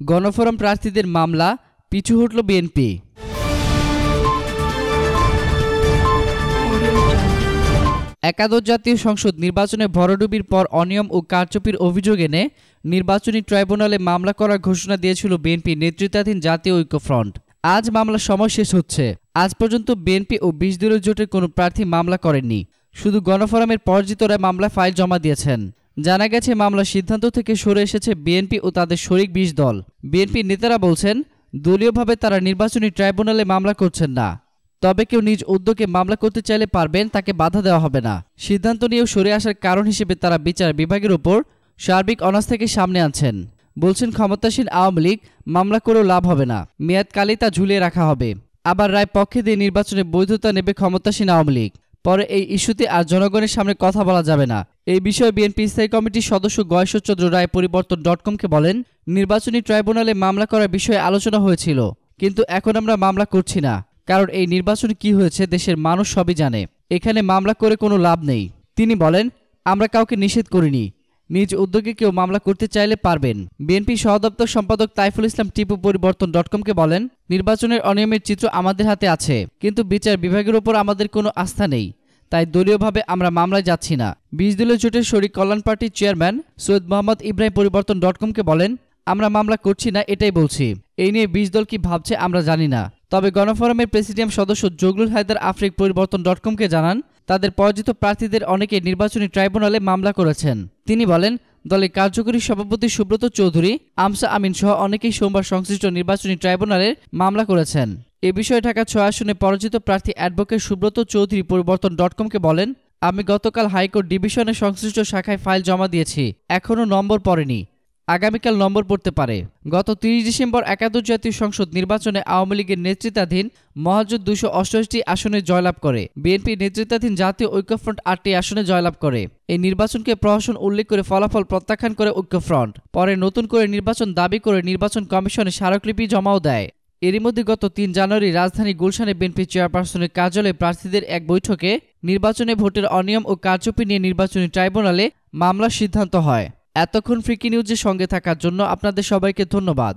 গণফোরাম প্রার্থীদের মামলা পিছু হটল বিএনপি। একাদশ জাতীয় সংসদ নির্বাচনে ভরাডুবির পর অনিয়ম ও কারচুপির অভিযোগ এনে নির্বাচনী ট্রাইব্যুনালে মামলা করার ঘোষণা দিয়েছিল বিএনপি নেতৃত্বাধীন জাতীয় ঐক্যফ্রন্ট। আজ মামলার সময় শেষ হচ্ছে। আজ পর্যন্ত বিএনপি ও ২০ দলীয় জোটের কোনো প্রার্থী মামলা করেননি। শুধু গণফোরামের পরাজিতরা মামলা ফাইল জমা দিয়েছেন। জানা গেছে, মামলার সিদ্ধান্ত থেকে সরে এসেছে বিএনপি ও তাদের শরিক ২০ দল। বিএনপির নেতারা বলছেন, দলীয়ভাবে তারা নির্বাচনী ট্রাইব্যুনালে মামলা করছেন না। তবে কেউ নিজ উদ্যোগে মামলা করতে চাইলে পারবেন, তাকে বাধা দেওয়া হবে না। সিদ্ধান্ত নিয়েও সরে আসার কারণ হিসেবে তারা বিচার বিভাগের ওপর সার্বিক অনাস্থাকে সামনে আনছেন। বলছেন, ক্ষমতাসীন আওয়ামী লীগ মামলা করেও লাভ হবে না, মেয়াদকালেই তা ঝুলিয়ে রাখা হবে। আবার রায় পক্ষে দিয়ে নির্বাচনে বৈধতা নেবে ক্ষমতাসীন আওয়ামী লীগ। পরে এই ইস্যুতে আর জনগণের সামনে কথা বলা যাবে না। এই বিষয়ে বিএনপি স্থায়ী কমিটির সদস্য গয়েশ্বরচন্দ্র রায় পরিবর্তন.কমকে বলেন, নির্বাচনী ট্রাইব্যুনালে মামলা করার বিষয়ে আলোচনা হয়েছিল, কিন্তু এখন আমরা মামলা করছি না। কারণ এই নির্বাচনে কি হয়েছে দেশের মানুষ সবই জানে। এখানে মামলা করে কোনো লাভ নেই। তিনি বলেন, আমরা কাউকে নিষেধ করিনি। নিজ উদ্যোগে কেউ মামলা করতে চাইলে পারবেন। বিএনপি সহদপ্তর সম্পাদক তাইফুল ইসলাম টিপু পরিবর্তন.কমকে বলেন, নির্বাচনের অনিয়মের চিত্র আমাদের হাতে আছে, কিন্তু বিচার বিভাগের ওপর আমাদের কোনো আস্থা নেই। তাই দলীয়ভাবে আমরা মামলায় যাচ্ছি না। ২০ দলীয় জোটের শরিক কল্যাণ পার্টির চেয়ারম্যান সৈয়দ মোহাম্মদ ইব্রাহিম পরিবর্তন.কমকে বলেন, আমরা মামলা করছি না, এটাই বলছি। এই নিয়ে ২০ দল কি ভাবছে আমরা জানি না। তবে গণফোরামের প্রেসিডিয়াম সদস্য জগলুল হায়দার আফ্রিক পরিবর্তন.কমকে জানান, তাদের পরাজিত প্রার্থীদের অনেকে নির্বাচনী ট্রাইব্যুনালে মামলা করেছেন। তিনি বলেন, দলের কার্যকরী সভাপতি সুব্রত চৌধুরী, আমসা আমিন সহ অনেকেই সোমবার সংশ্লিষ্ট নির্বাচনী ট্রাইব্যুনালে মামলা করেছেন। এ বিষয়ে ঢাকা ৬ আসনে পরাজিত প্রার্থী অ্যাডভোকেট সুব্রত চৌধুরী পরিবর্তন.কমকে বলেন, আমি গতকাল হাইকোর্ট ডিভিশনের সংশ্লিষ্ট শাখায় ফাইল জমা দিয়েছি, এখনও নম্বর পড়েনি, আগামীকাল নম্বর পড়তে পারে। গত ৩০ ডিসেম্বর একাদশ জাতীয় সংসদ নির্বাচনে আওয়ামী লীগের নেতৃত্বাধীন মহাজোট ২৮৮টি আসনে জয়লাভ করে। বিএনপি নেতৃত্বাধীন জাতীয় ঐক্যফ্রন্ট ৮টি আসনে জয়লাভ করে। এই নির্বাচনকে প্রহসন উল্লেখ করে ফলাফল প্রত্যাখ্যান করে ঐক্যফ্রন্ট। পরে নতুন করে নির্বাচন দাবি করে নির্বাচন কমিশনে স্মারকলিপি জমাও দেয়। এরই মধ্যে গত ৩ জানুয়ারি রাজধানী গুলশানে বিএনপি চেয়ারপারসনের কার্যালয়ে প্রার্থীদের এক বৈঠকে নির্বাচনে ভোটের অনিয়ম ও কারচুপি নিয়ে নির্বাচনী ট্রাইব্যুনালে মামলার সিদ্ধান্ত হয়। এতক্ষণ ফ্রিকি নিউজের সঙ্গে থাকার জন্য আপনাদের সবাইকে ধন্যবাদ।